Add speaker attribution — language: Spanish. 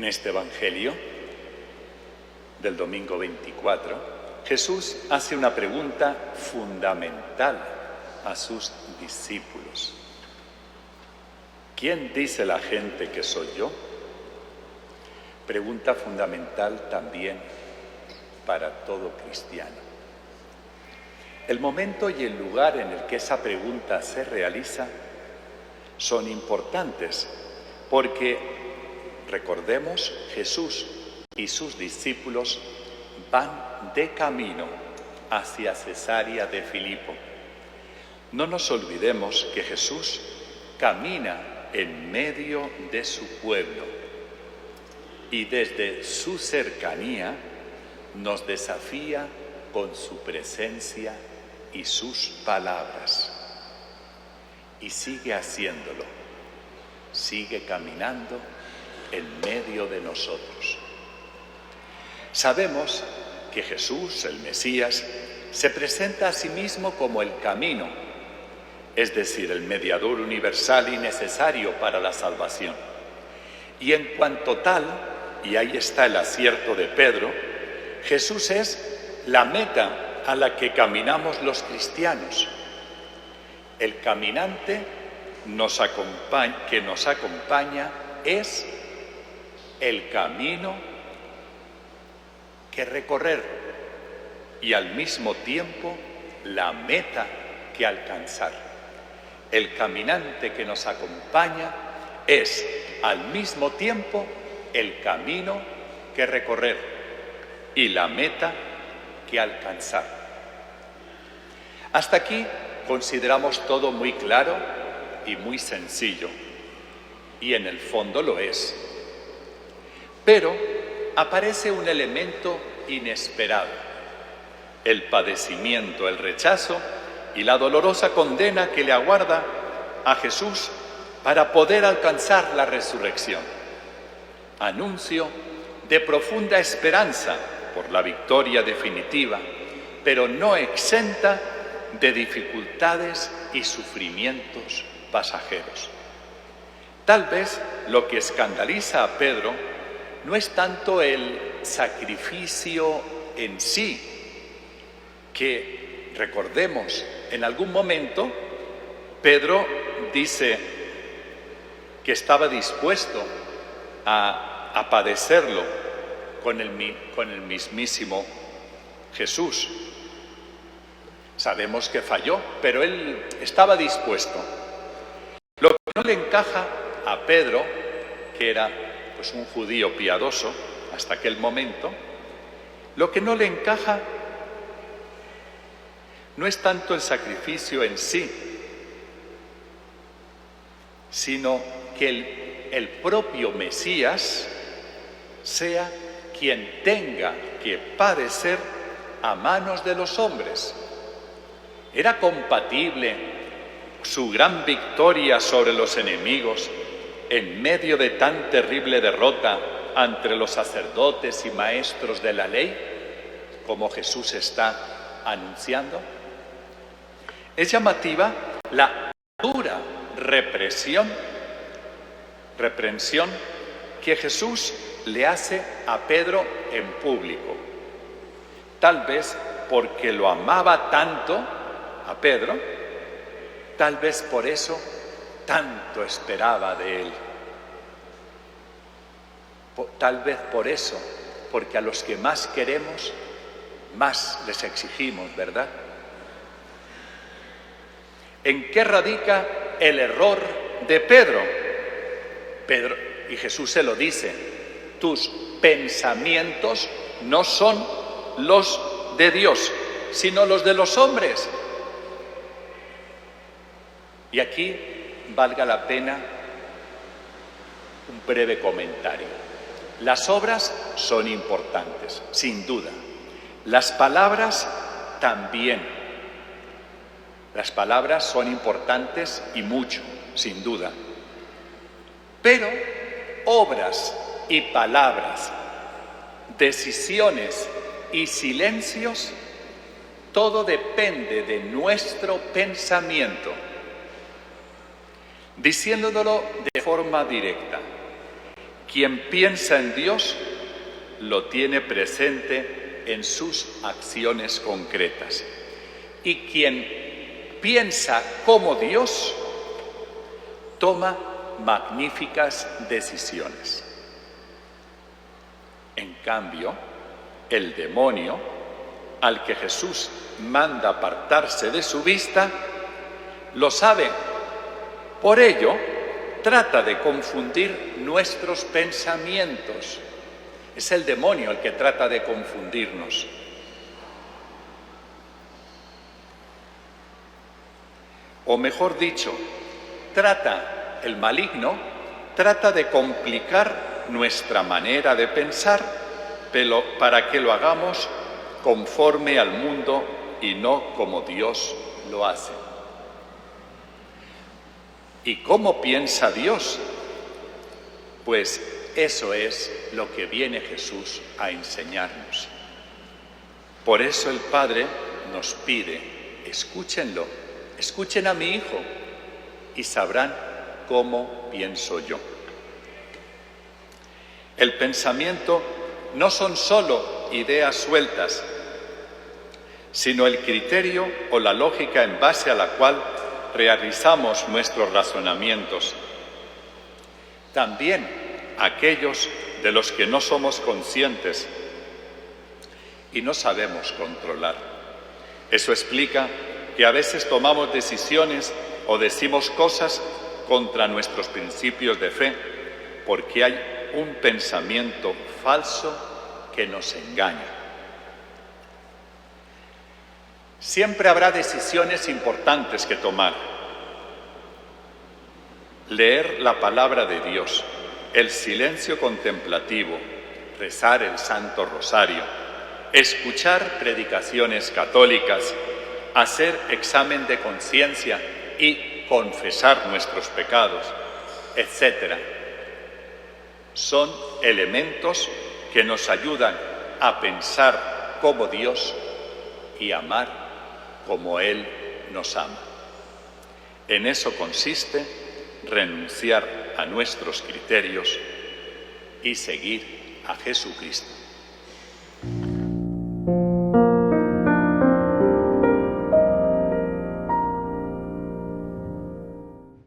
Speaker 1: este Evangelio del domingo 24, Jesús hace una pregunta fundamental a sus discípulos. ¿Quién dice la gente que soy yo? Pregunta fundamental también para todo cristiano. El momento y el lugar en el que esa pregunta se realiza son importantes porque, recordemos, Jesús y sus discípulos van de camino hacia Cesarea de Filipo. No nos olvidemos que Jesús camina en medio de su pueblo y desde su cercanía nos desafía con su presencia y sus palabras. Y sigue haciéndolo, sigue caminando en medio de nosotros. Sabemos que Jesús, el Mesías, se presenta a sí mismo como el camino, es decir, el mediador universal y necesario para la salvación. Y en cuanto tal, y ahí está el acierto de Pedro, Jesús es la meta a la que caminamos los cristianos. El caminante que nos acompaña es el camino que recorrer y al mismo tiempo la meta que alcanzar. El caminante que nos acompaña es al mismo tiempo el camino que recorrer y la meta que alcanzar. Hasta aquí consideramos todo muy claro y muy sencillo, y en el fondo lo es. Pero aparece un elemento inesperado: el padecimiento, el rechazo y la dolorosa condena que le aguarda a Jesús para poder alcanzar la resurrección. Anuncio de profunda esperanza por la victoria definitiva, pero no exenta de dificultades y sufrimientos pasajeros. Tal vez lo que escandaliza a Pedro no es tanto el sacrificio en sí, que, recordemos, en algún momento Pedro dice que estaba dispuesto a padecerlo con el mismísimo Jesús. Sabemos que falló, pero él estaba dispuesto. Lo que no le encaja a Pedro, que era pues un judío piadoso hasta aquel momento, lo que no le encaja no es tanto el sacrificio en sí, sino que el propio Mesías sea quien tenga que padecer a manos de los hombres. ¿Era compatible su gran victoria sobre los enemigos en medio de tan terrible derrota ante los sacerdotes y maestros de la ley, como Jesús está anunciando? Es llamativa la dura reprensión que Jesús le hace a Pedro en público. Tal vez porque lo amaba tanto a Pedro, tal vez por eso tanto esperaba de él. Tal vez por eso, porque a los que más queremos, más les exigimos, ¿verdad? ¿En qué radica el error de Pedro? Y Jesús se lo dice: tus pensamientos no son los de Dios, sino los de los hombres. Y aquí valga la pena un breve comentario. Las obras son importantes, sin duda. Las palabras también. Las palabras son importantes y mucho, sin duda. Pero obras y palabras, decisiones y silencios, todo depende de nuestro pensamiento. Diciéndolo de forma directa, Quien piensa en Dios lo tiene presente en sus acciones concretas. Y quien piensa como Dios toma magníficas decisiones. En cambio, el demonio, al que Jesús manda apartarse de su vista, lo sabe. Por ello, trata de confundir nuestros pensamientos. Es el demonio el que trata de confundirnos. O mejor dicho, el maligno trata de complicar nuestra manera de pensar, pero para que lo hagamos conforme al mundo y no como Dios lo hace. ¿Y cómo piensa Dios? Pues eso es lo que viene Jesús a enseñarnos. Por eso el Padre nos pide, escúchenlo, escuchen a mi Hijo y sabrán cómo pienso yo. El pensamiento no son solo ideas sueltas, sino el criterio o la lógica en base a la cual realizamos nuestros razonamientos. También aquellos de los que no somos conscientes y no sabemos controlar. Eso explica que a veces tomamos decisiones o decimos cosas contra nuestros principios de fe, porque hay un pensamiento falso que nos engaña. Siempre habrá decisiones importantes que tomar. Leer la palabra de Dios, el silencio contemplativo, rezar el Santo Rosario, escuchar predicaciones católicas, hacer examen de conciencia y confesar nuestros pecados, etc. Son elementos que nos ayudan a pensar como Dios y amar como Él nos ama. En eso consiste renunciar a nuestros criterios y seguir a Jesucristo.